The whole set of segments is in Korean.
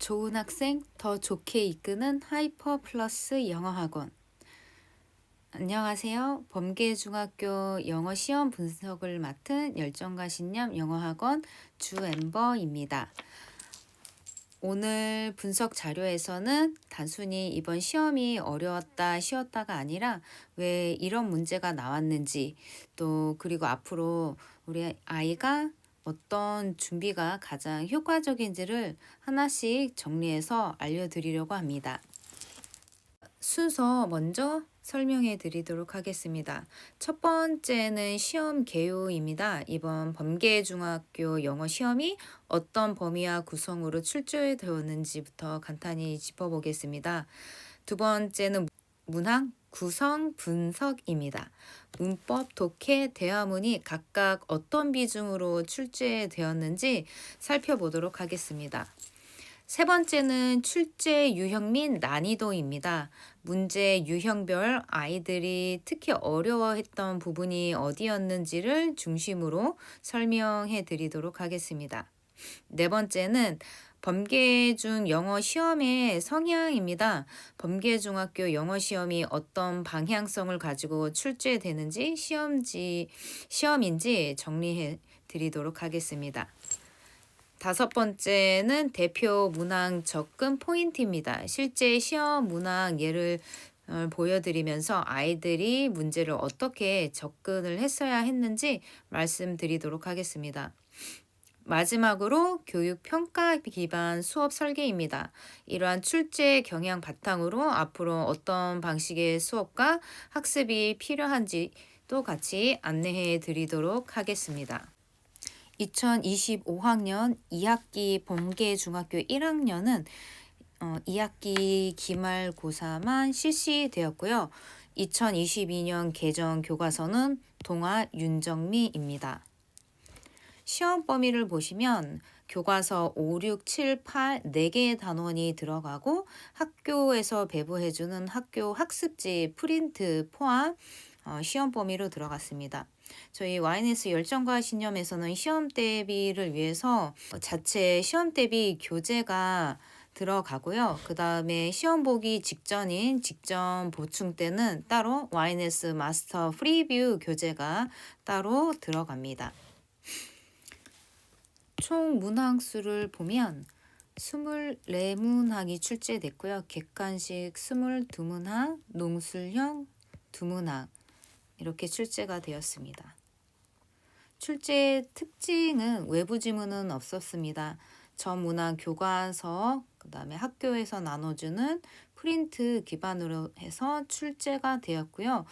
좋은 학생 더 좋게 이끄는 하이퍼 플러스 영어학원. 안녕하세요. 범계중학교 영어 시험 분석을 맡은 열정과 신념 영어학원 주엠버입니다. 오늘 분석 자료에서는 단순히 이번 시험이 어려웠다 쉬웠다가 아니라 왜 이런 문제가 나왔는지, 또 그리고 앞으로 우리 아이가 어떤 준비가 가장 효과적인지를 하나씩 정리해서 알려드리려고 합니다. 순서 먼저 설명해 드리도록 하겠습니다. 첫 번째는 시험 개요입니다. 이번 범계중학교 영어 시험이 어떤 범위와 구성으로 출제되었는지부터 간단히 짚어보겠습니다. 두 번째는 문항 구성 분석입니다. 문법, 독해, 대화문이 각각 어떤 비중으로 출제되었는지 살펴보도록 하겠습니다. 세 번째는 출제 유형 및 난이도입니다. 문제 유형별 아이들이 특히 어려워했던 부분이 어디였는지를 중심으로 설명해 드리도록 하겠습니다. 네 번째는 범계중 영어 시험의 성향입니다. 범계중학교 영어 시험이 어떤 방향성을 가지고 출제되는지 시험인지 정리해 드리도록 하겠습니다. 다섯 번째는 대표 문항 접근 포인트입니다. 실제 시험 문항 예를 보여드리면서 아이들이 문제를 어떻게 접근을 했어야 했는지 말씀드리도록 하겠습니다. 마지막으로 교육 평가 기반 수업 설계입니다. 이러한 출제 경향 바탕으로 앞으로 어떤 방식의 수업과 학습이 필요한지 또 같이 안내해 드리도록 하겠습니다. 2025학년 2학기 범계중학교 1학년은 2학기 기말고사만 실시되었고요. 2022년 개정 교과서는 동아 윤정미입니다. 시험 범위를 보시면 교과서 5, 6, 7, 8 4개의 단원이 들어가고 학교에서 배부해주는 학교 학습지 프린트 포함 시험 범위로 들어갔습니다. 저희 YNS 열정과 신념에서는 시험 대비를 위해서 자체 시험 대비 교재가 들어가고요. 그 다음에 시험 보기 직전인 직전 보충 때는 따로 YNS 마스터 프리뷰 교재가 따로 들어갑니다. 총 문항 수를 보면 24문항이 출제됐고요. 객관식 22문항, 농술형 2문항 이렇게 출제가 되었습니다. 출제 특징은 외부 지문은 없었습니다. 전 문항 교과서, 그 다음에 학교에서 나눠주는 프린트 기반으로 해서 출제가 되었고요.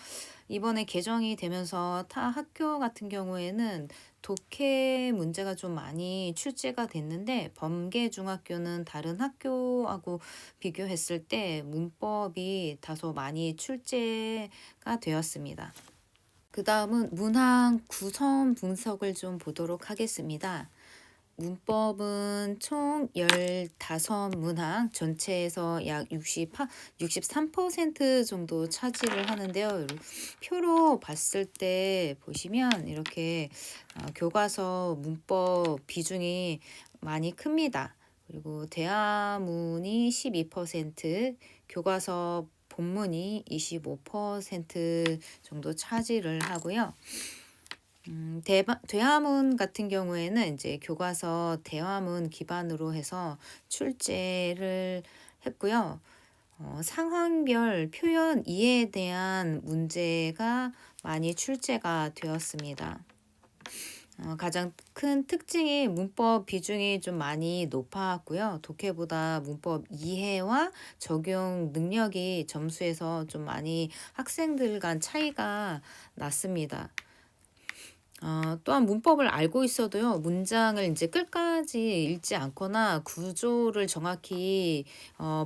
이번에 개정이 되면서 타 학교 같은 경우에는 독해 문제가 좀 많이 출제가 됐는데 범계중학교는 다른 학교하고 비교했을 때 문법이 다소 많이 출제가 되었습니다. 그 다음은 문항 구성 분석을 좀 보도록 하겠습니다. 문법은 총 15문항, 전체에서 약 63% 정도 차지를 하는데요. 표로 봤을 때 보시면 이렇게 교과서 문법 비중이 많이 큽니다. 그리고 대화문이 12%, 교과서 본문이 25% 정도 차지를 하고요. 대화문 같은 경우에는 이제 교과서 대화문 기반으로 해서 출제를 했고요. 상황별 표현 이해에 대한 문제가 많이 출제가 되었습니다. 가장 큰 특징이 문법 비중이 좀 많이 높았고요. 독해보다 문법 이해와 적용 능력이 점수에서 좀 많이 학생들 간 차이가 났습니다. 또한 문법을 알고 있어도요, 문장을 이제 끝까지 읽지 않거나 구조를 정확히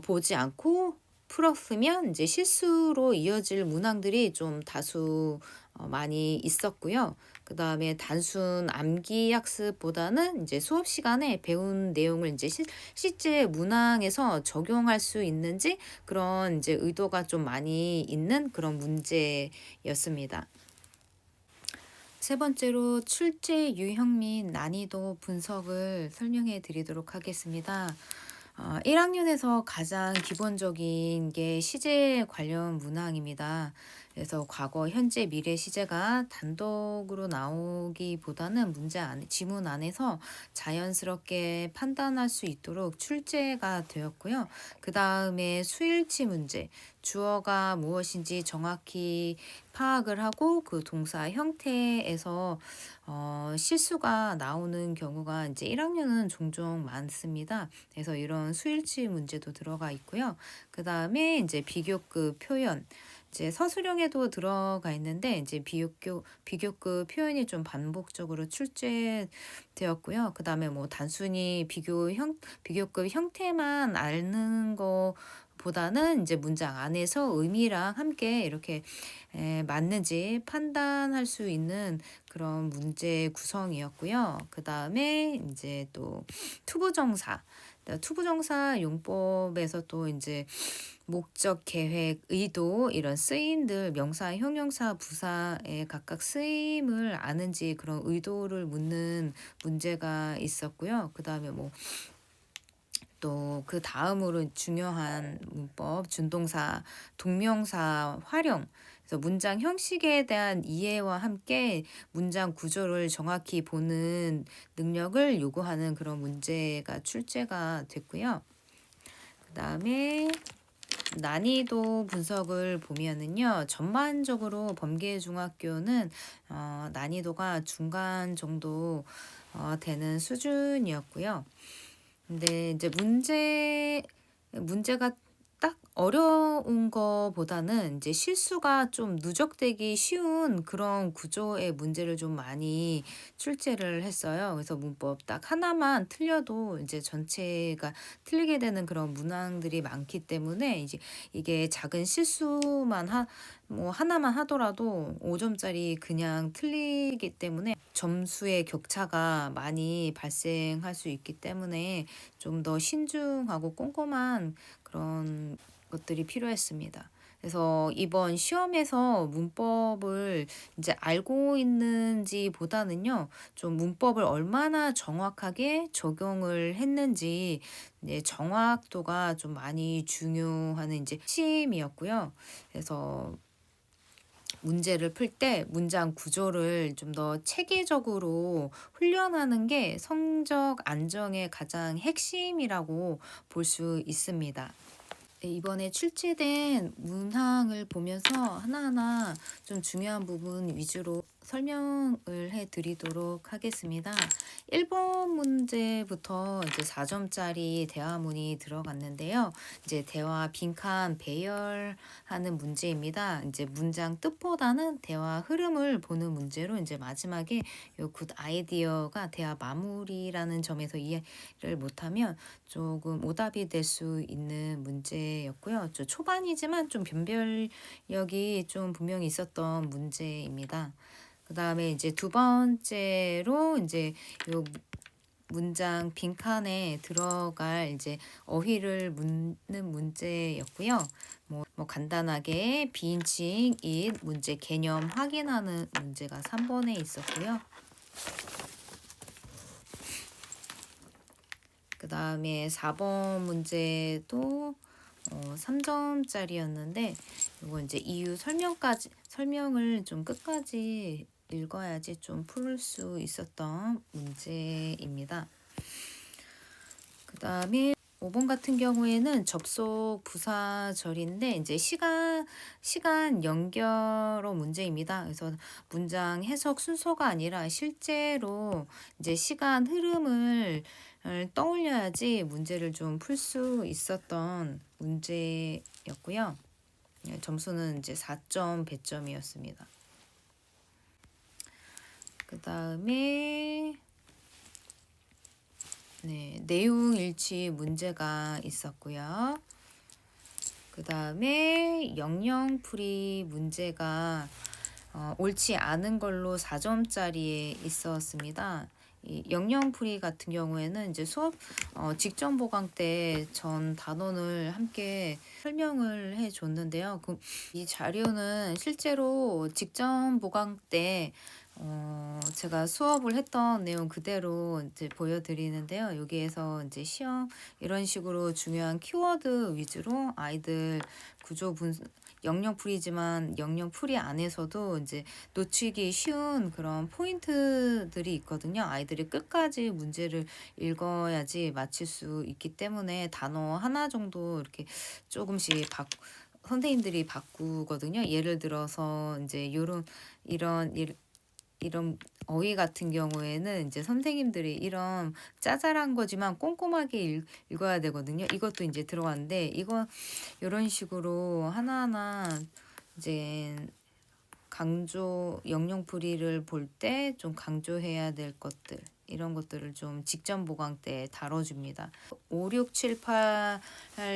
보지 않고 풀었으면 이제 실수로 이어질 문항들이 좀 다수 많이 있었고요. 그 다음에 단순 암기 학습보다는 이제 수업 시간에 배운 내용을 이제 실제 문항에서 적용할 수 있는지 그런 이제 의도가 좀 많이 있는 그런 문제였습니다. 세 번째로 출제 유형 및 난이도 분석을 설명해 드리도록 하겠습니다. 1학년에서 가장 기본적인 게 시제 관련 문항입니다. 그래서 과거, 현재, 미래 시제가 단독으로 나오기보다는 지문 안에서 자연스럽게 판단할 수 있도록 출제가 되었고요. 그 다음에 수일치 문제, 주어가 무엇인지 정확히 파악을 하고 그 동사 형태에서 실수가 나오는 경우가 이제 1학년은 종종 많습니다. 그래서 이런 수일치 문제도 들어가 있고요. 그 다음에 이제 비교급 표현, 이제 서술형에도 들어가 있는데 이제 비교급 표현이 좀 반복적으로 출제되었고요. 그 다음에 뭐 단순히 비교급 형태만 아는 거 보다는 이제 문장 안에서 의미랑 함께 이렇게 맞는지 판단할 수 있는 그런 문제 구성이었고요. 그 다음에 이제 또 투부정사, 투부정사 용법에서 또 이제 목적, 계획, 의도 이런 쓰임들 명사, 형용사, 부사의 각각 쓰임을 아는지 그런 의도를 묻는 문제가 있었고요. 그 다음에 뭐 또 그 다음으로 중요한 문법, 준동사, 동명사 활용. 그래서 문장 형식에 대한 이해와 함께 문장 구조를 정확히 보는 능력을 요구하는 그런 문제가 출제가 됐고요. 그 다음에 난이도 분석을 보면은요, 전반적으로 범계중학교는 난이도가 중간 정도 되는 수준이었고요. 근데 이제 문제가 딱 어려운 거보다는 이제 실수가 좀 누적되기 쉬운 그런 구조의 문제를 좀 많이 출제를 했어요. 그래서 문법 딱 하나만 틀려도 이제 전체가 틀리게 되는 그런 문항들이 많기 때문에 이제 이게 작은 실수만 뭐 하나만 하더라도 5점짜리 그냥 틀리기 때문에 점수의 격차가 많이 발생할 수 있기 때문에 좀 더 신중하고 꼼꼼한 그런 것들이 필요했습니다. 그래서 이번 시험에서 문법을 이제 알고 있는지 보다는요, 좀 문법을 얼마나 정확하게 적용을 했는지, 이제 정확도가 좀 많이 중요한 이제 핵심이었고요. 그래서 문제를 풀 때 문장 구조를 좀 더 체계적으로 훈련하는 게 성적 안정의 가장 핵심이라고 볼 수 있습니다. 네, 이번에 출제된 문항을 보면서 하나하나 좀 중요한 부분 위주로 설명을 해 드리도록 하겠습니다. 1번 문제부터 이제 4점짜리 대화문이 들어갔는데요. 이제 대화 빈칸 배열하는 문제입니다. 이제 문장 뜻보다는 대화 흐름을 보는 문제로 이제 마지막에 요 굿 아이디어가 대화 마무리라는 점에서 이해를 못하면 조금 오답이 될 수 있는 문제였고요. 초반이지만 좀 변별력이 좀 분명히 있었던 문제입니다. 그 다음에 이제 두 번째로 이제 요 문장 빈칸에 들어갈 이제 어휘를 묻는 문제였고요. 뭐 간단하게 비인칭 잇 문제 개념 확인하는 문제가 3번에 있었고요. 그 다음에 4번 문제도 3점짜리였는데 이거 이제 이유 설명을 좀 끝까지 읽어야지 좀 풀 수 있었던 문제입니다. 그 다음에 5번 같은 경우에는 접속 부사절인데 이제 시간 연결어 문제입니다. 그래서 문장 해석 순서가 아니라 실제로 이제 시간 흐름을 떠올려야지 문제를 좀 풀 수 있었던 문제였고요. 점수는 이제 4점 배점이었습니다. 그 다음에 내용 일치 문제가 있었고요. 그 다음에 영영풀이 문제가 옳지 않은 걸로 4점짜리에 있었습니다. 이 영영풀이 같은 경우에는 이제 수업 직전 보강 때 전 단원을 함께 설명을 해 줬는데요. 이 자료는 실제로 직전 보강 때 제가 수업을 했던 내용 그대로 이제 보여드리는데요. 여기에서 이제 시험 이런 식으로 중요한 키워드 위주로 아이들 구조 영역풀이지만 영역풀이 안에서도 이제 놓치기 쉬운 그런 포인트들이 있거든요. 아이들이 끝까지 문제를 읽어야지 맞힐 수 있기 때문에 단어 하나 정도 이렇게 조금씩 선생님들이 바꾸거든요. 예를 들어서 이제 이런 어휘 같은 경우에는 이제 선생님들이 이런 짜잘한 거지만 꼼꼼하게 읽어야 되거든요. 이것도 이제 들어갔는데 이거 이런 식으로 하나하나 이제 영영풀이를 볼 때 좀 강조해야 될 것들 이런 것들을 좀 직전 보강 때 다뤄줍니다. 5, 6, 7, 8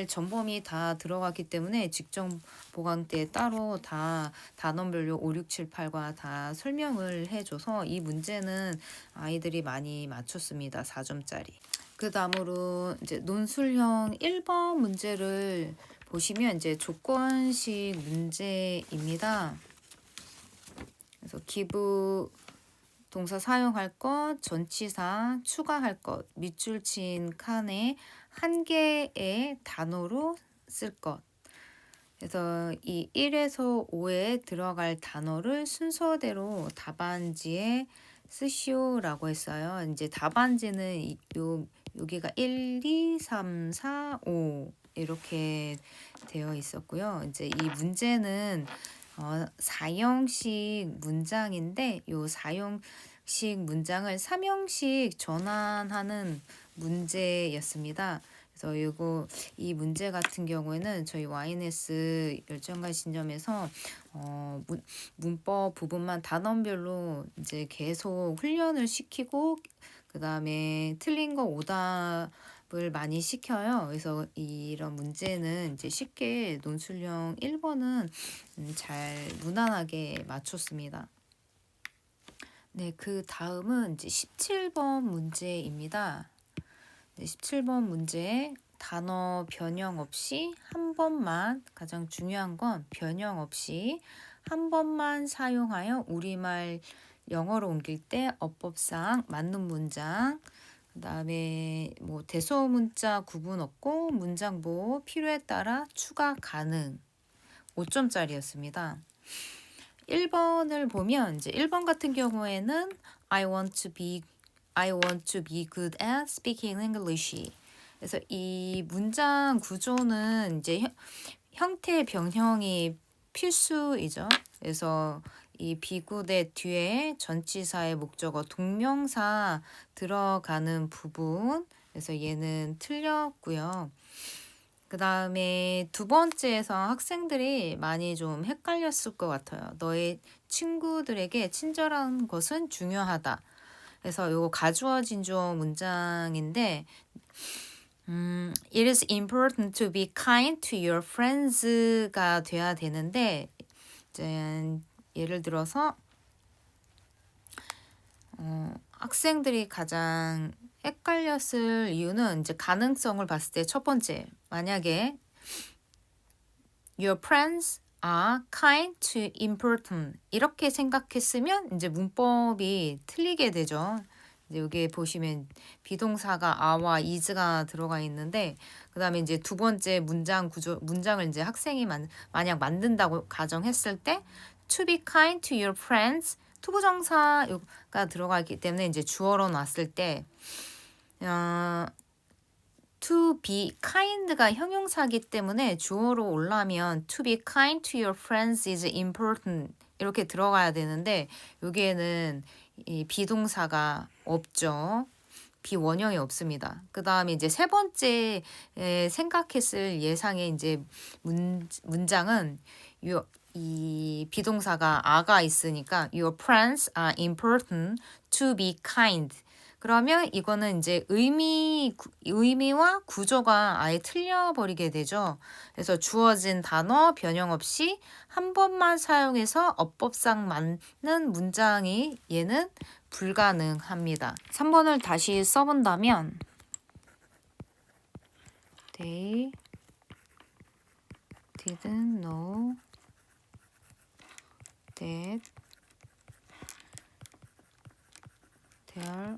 전범위 다 들어갔기 때문에 직전 보강 때 따로 다 단원별로 5, 6, 7, 8과 다 설명을 해줘서 이 문제는 아이들이 많이 맞췄습니다. 4점짜리. 그 다음으로 이제 논술형 1번 문제를 보시면 이제 조건식 문제입니다. 그래서 기부 동사 사용할 것, 전치사 추가할 것, 밑줄 친 칸에 한 개의 단어로 쓸 것. 그래서 이 1에서 5에 들어갈 단어를 순서대로 답안지에 쓰시오라고 했어요. 이제 답안지는 여기가 1, 2, 3, 4, 5 이렇게 되어 있었고요. 이제 이 문제는 사형식 문장인데 요 사형식 문장을 3형식 전환하는 문제였습니다. 그래서 이 문제 같은 경우에는 저희 YNS 열정과 신점에서 문법 부분만 단원별로 이제 계속 훈련을 시키고 그 다음에 틀린 거 오답을 많이 시켜요. 그래서 이런 문제는 이제 쉽게 논술형 1번은 잘 무난하게 맞췄습니다. 네, 그 다음은 이제 17번 문제입니다. 네, 17번 문제 단어 변형 없이 한 번만, 가장 중요한 건 변형 없이 한 번만 사용하여 우리말 영어로 옮길 때 어법상 맞는 문장, 그 다음에 뭐 대소문자 구분 없고 문장 보호 필요에 따라 추가 가능. 5점짜리였습니다. 1번을 보면 이제 1번 같은 경우에는 I want to be good at speaking English. 그래서 이 문장 구조는 이제 형태 변형이 필수이죠. 그래서 이 비굿의 뒤에 전치사의 목적어 동명사 들어가는 부분. 그래서 얘는 틀렸고요. 그 다음에 두 번째에서 학생들이 많이 좀 헷갈렸을 것 같아요. 너의 친구들에게 친절한 것은 중요하다. 그래서 요거 가주어 진주어 문장인데 It is important to be kind to your friends가 돼야 되는데 이제 예를 들어서 학생들이 가장 헷갈렸을 이유는 이제 가능성을 봤을 때 첫 번째, 만약에 your friends are kind to important 이렇게 생각했으면 이제 문법이 틀리게 되죠. 이제 여기에 보시면 비동사가 a와 is가 들어가 있는데 그 다음에 이제 두 번째 문장을 이제 학생이 만약 만든다고 가정했을 때 to be kind to your friends 투부정사가 들어가 있기 때문에 이제 주어로 놨을 때 to be kind가 형용사기 때문에 주어로 올라면 to be kind to your friends is important 이렇게 들어가야 되는데 여기에는 이 비동사가 없죠. 비원형이 없습니다. 그 다음에 이제 세 번째 생각했을 예상의 이제 문장은 이 비동사가 are가 있으니까 your friends are important to be kind. 그러면 이거는 이제 의미와 구조가 아예 틀려버리게 되죠. 그래서 주어진 단어 변형 없이 한 번만 사용해서 어법상 맞는 문장이 얘는 불가능합니다. 3번을 다시 써본다면 They didn't know that There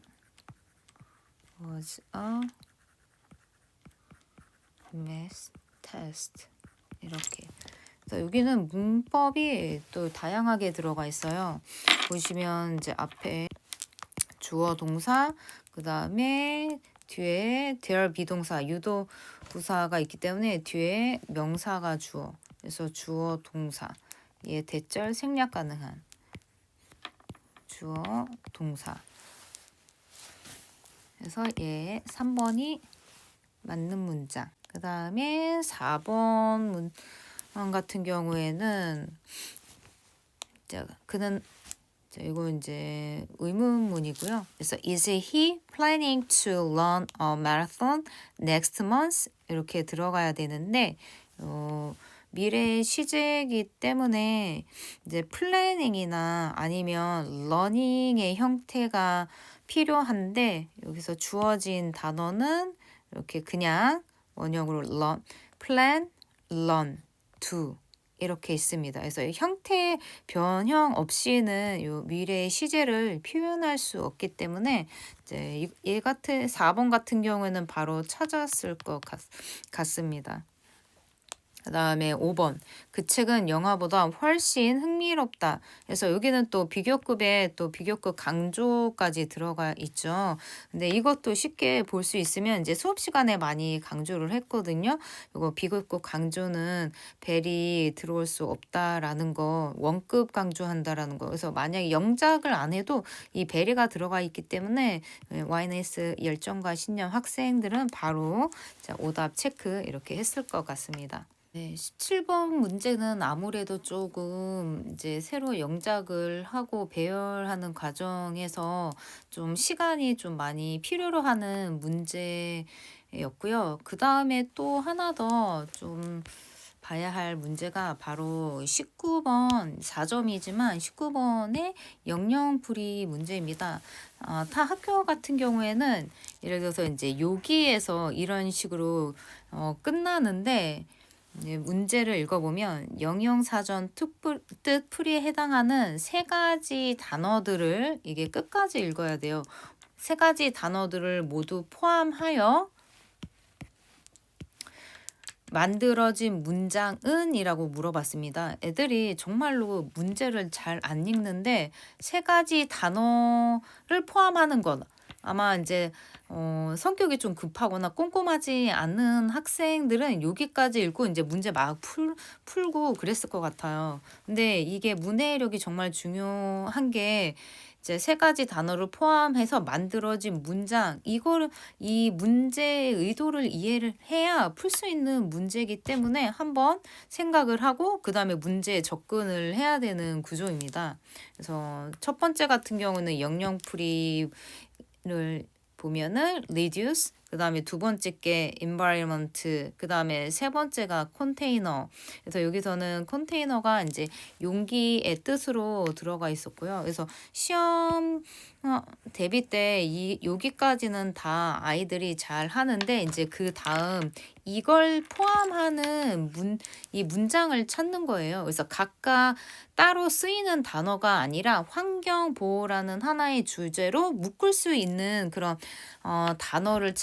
was a math test. 이렇게. 그래서 여기는 문법이 또 다양하게 들어가 있어요. 보시면 이제 앞에 주어 동사, 그 다음에 뒤에 there 비동사, 유도 부사가 있기 때문에 뒤에 명사가 주어. 그래서 주어 동사. 얘 대절 생략 가능한 주어 동사. 그래서 얘 3번이 맞는 문장. 그 다음에 4번 문장 같은 경우에는 그는 이거 이제 의문문이고요. 그래서 is he planning to run a marathon next month? 이렇게 들어가야 되는데 미래의 시제이기 때문에 이제 플래닝이나 아니면 러닝의 형태가 필요한데 여기서 주어진 단어는 이렇게 그냥 원형으로 run, plan, run, do 이렇게 있습니다. 그래서 형태 변형 없이는 요 미래의 시제를 표현할 수 없기 때문에 이제 얘 같은 4번 같은 경우에는 바로 찾았을 것 같습니다. 그 다음에 5번. 그 책은 영화보다 훨씬 흥미롭다. 그래서 여기는 또 비교급에 또 비교급 강조까지 들어가 있죠. 근데 이것도 쉽게 볼 수 있으면 이제 수업 시간에 많이 강조를 했거든요. 이거 비교급 강조는 벨이 들어올 수 없다라는 거, 원급 강조한다라는 거. 그래서 만약에 영작을 안 해도 이 벨이가 들어가 있기 때문에 YNS 열정과 신념 학생들은 바로 오답 체크 이렇게 했을 것 같습니다. 네, 17번 문제는 아무래도 조금 이제 새로 영작을 하고 배열하는 과정에서 좀 시간이 좀 많이 필요로 하는 문제였고요. 그 다음에 또 하나 더 좀 봐야 할 문제가 바로 19번 4점이지만 19번의 영영풀이 문제입니다. 타 학교 같은 경우에는 예를 들어서 이제 여기에서 이런 식으로 끝나는데 문제를 읽어보면 영영사전 뜻 풀이에 해당하는 세 가지 단어들을 이게 끝까지 읽어야 돼요. 세 가지 단어들을 모두 포함하여 만들어진 문장은? 이라고 물어봤습니다. 애들이 정말로 문제를 잘 안 읽는데 세 가지 단어를 포함하는 것. 아마 이제 성격이 좀 급하거나 꼼꼼하지 않는 학생들은 여기까지 읽고 이제 문제 막 풀고 그랬을 것 같아요. 근데 이게 문해력이 정말 중요한 게 이제 세 가지 단어를 포함해서 만들어진 문장, 이 문제의 의도를 이해를 해야 풀 수 있는 문제이기 때문에 한번 생각을 하고 그 다음에 문제에 접근을 해야 되는 구조입니다. 그래서 첫 번째 같은 경우는 영영풀이를 보면은 reduce, 그 다음에 두 번째 게 environment, 그 다음에 세 번째가 container. 그래서 여기서는 컨테이너가 이제 용기의 뜻으로 들어가 있었고요. 그래서 시험 대비 때 여기까지는 다 아이들이 잘 하는데 이제 그 다음 이걸 포함하는 이 문장을 찾는 거예요. 그래서 각각 따로 쓰이는 단어가 아니라 환경 보호라는 하나의 주제로 묶을 수 있는 그런 단어의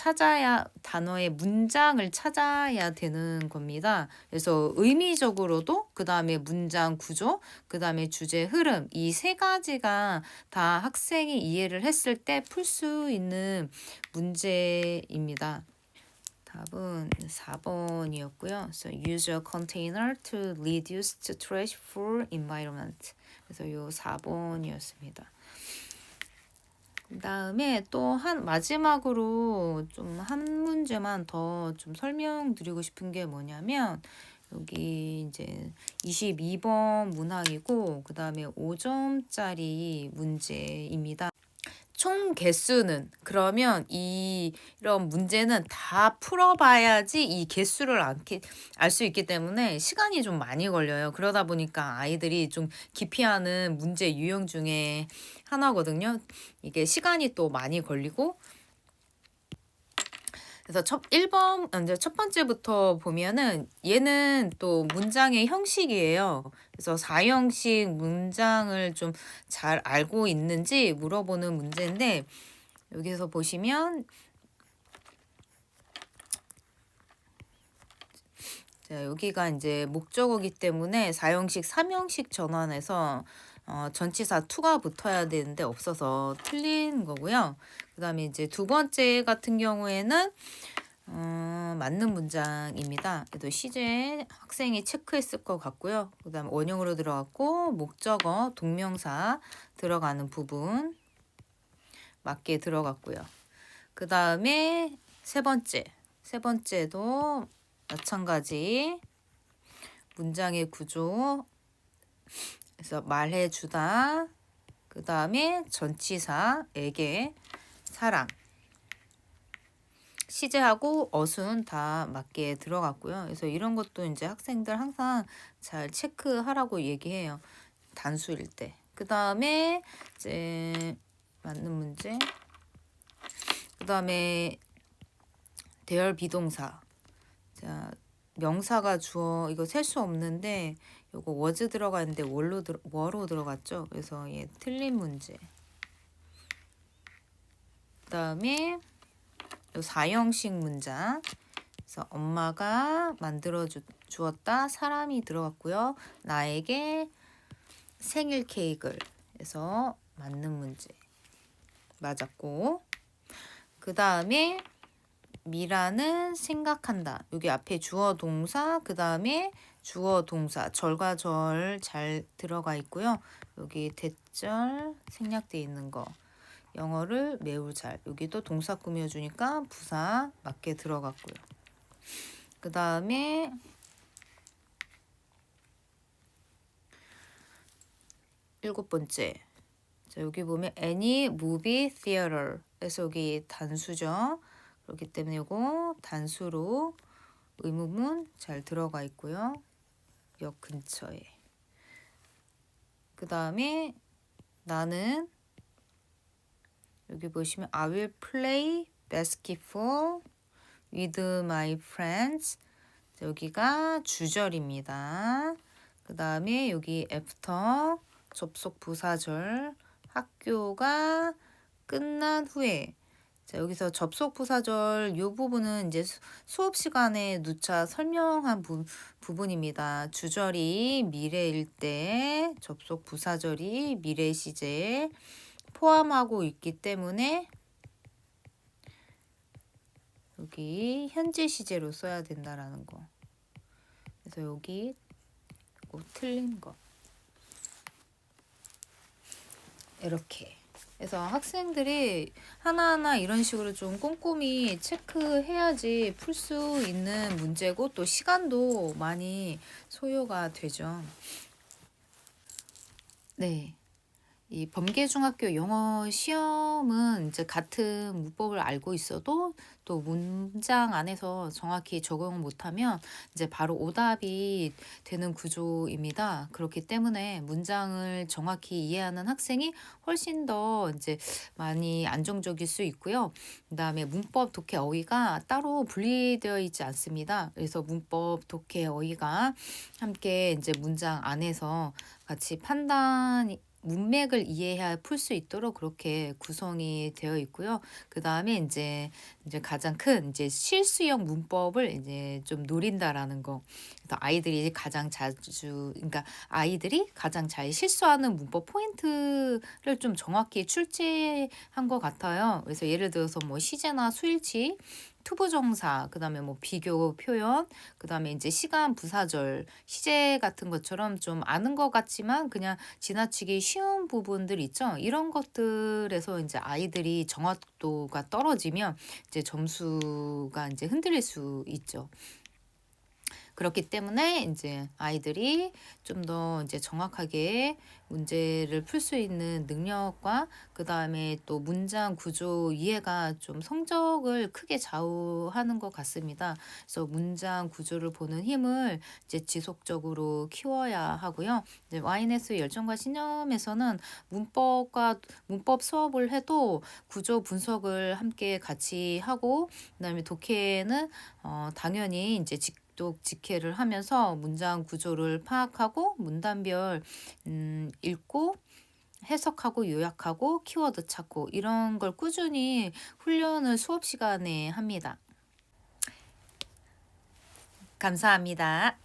문장을 찾아야 되는 겁니다. 그래서 의미적으로도 그 다음에 문장 구조, 그 다음에 주제 흐름, 이 세 가지가 다 학생이 이해를 했을 때 풀 수 있는 문제입니다. 답은 4번이었고요. So use a container to reduce the trash for environment. 그래서 요 4번이었습니다. 그 다음에 또 마지막으로 좀 한 문제만 더 좀 설명드리고 싶은 게 뭐냐면 여기 이제 22번 문항이고 그 다음에 5점짜리 문제입니다. 총 개수는 그러면 이런 문제는 다 풀어봐야지 이 개수를 알 수 있기 때문에 시간이 좀 많이 걸려요. 그러다 보니까 아이들이 좀 기피하는 문제 유형 중에 하나거든요. 이게 시간이 또 많이 걸리고 그래서 첫 번째부터 보면은 얘는 또 문장의 형식이에요. 그래서 4형식 문장을 좀 잘 알고 있는지 물어보는 문제인데 여기서 보시면 자, 여기가 이제 목적어기 때문에 4형식, 3형식 전환해서 전치사 to가 붙어야 되는데 없어서 틀린 거고요. 그 다음에 이제 두 번째 같은 경우에는 맞는 문장입니다. 그래도 시제 학생이 체크했을 것 같고요. 그 다음에 원형으로 들어갔고 목적어, 동명사 들어가는 부분 맞게 들어갔고요. 그 다음에 세 번째도 마찬가지 문장의 구조 그래서 말해주다 그 다음에 전치사에게 사랑 시제하고 어순 다 맞게 들어갔고요. 그래서 이런 것도 이제 학생들 항상 잘 체크하라고 얘기해요. 단수일 때. 그 다음에 이제 맞는 문제. 그 다음에 대열 비동사. 자, 명사가 주어 이거 셀 수 없는데 요거 was 들어가 있는데 워로 들어갔죠. 그래서 얘 틀린 문제. 그 다음에 요 4형식 문장. 그래서 엄마가 만들어 주었다 사람이 들어갔고요. 나에게 생일 케이크를 해서 맞는 문제 맞았고 그 다음에 미라는 생각한다. 여기 앞에 주어 동사 그 다음에 주어 동사 절과 절 잘 들어가 있고요. 여기 대절 생략되어 있는 거 영어를 매우 잘 여기도 동사 꾸며주니까 부사 맞게 들어갔고요. 그 다음에 일곱 번째 자, 여기 보면 any movie theater 그래서 여기 단수죠. 그렇기 때문에 이거 단수로 의문문 잘 들어가 있고요. 역 근처에. 그 다음에 나는 여기 보시면 I will play basketball with my friends. 여기가 주절입니다. 그 다음에 여기 after 접속 부사절 학교가 끝난 후에 자, 여기서 접속 부사절 이 부분은 이제 수업 시간에 누차 설명한 부분입니다. 주절이 미래일 때 접속 부사절이 미래 시제에 포함하고 있기 때문에 여기 현재 시제로 써야 된다라는 거. 그래서 여기 틀린 거. 이렇게. 그래서 학생들이 하나하나 이런 식으로 좀 꼼꼼히 체크해야지 풀 수 있는 문제고 또 시간도 많이 소요가 되죠. 네. 이 범계중학교 영어 시험은 이제 같은 문법을 알고 있어도 또 문장 안에서 정확히 적용을 못하면 이제 바로 오답이 되는 구조입니다. 그렇기 때문에 문장을 정확히 이해하는 학생이 훨씬 더 이제 많이 안정적일 수 있고요. 그다음에 문법, 독해, 어휘가 따로 분리되어 있지 않습니다. 그래서 문법, 독해, 어휘가 함께 이제 문장 안에서 같이 문맥을 이해해야 풀 수 있도록 그렇게 구성이 되어 있고요. 그 다음에 이제 가장 큰 이제 실수형 문법을 이제 좀 노린다라는 거. 그래서 그러니까 아이들이 가장 잘 실수하는 문법 포인트를 좀 정확히 출제한 것 같아요. 그래서 예를 들어서 뭐 시제나 수일치 투부정사, 그 다음에 뭐 비교 표현, 그 다음에 이제 시간 부사절, 시제 같은 것처럼 좀 아는 것 같지만 그냥 지나치기 쉬운 부분들 있죠. 이런 것들에서 이제 아이들이 정확도가 떨어지면 이제 점수가 이제 흔들릴 수 있죠. 그렇기 때문에 이제 아이들이 좀 더 이제 정확하게 문제를 풀 수 있는 능력과 그 다음에 또 문장 구조 이해가 좀 성적을 크게 좌우하는 것 같습니다. 그래서 문장 구조를 보는 힘을 이제 지속적으로 키워야 하고요. 이제 YNS 열정과 신념에서는 문법 수업을 해도 구조 분석을 함께 같이 하고 그다음에 독해는 당연히 이제 직해를 하면서 문장 구조를 파악하고 문단별 읽고 해석하고 요약하고 키워드 찾고 이런 걸 꾸준히 훈련을 수업 시간에 합니다. 감사합니다.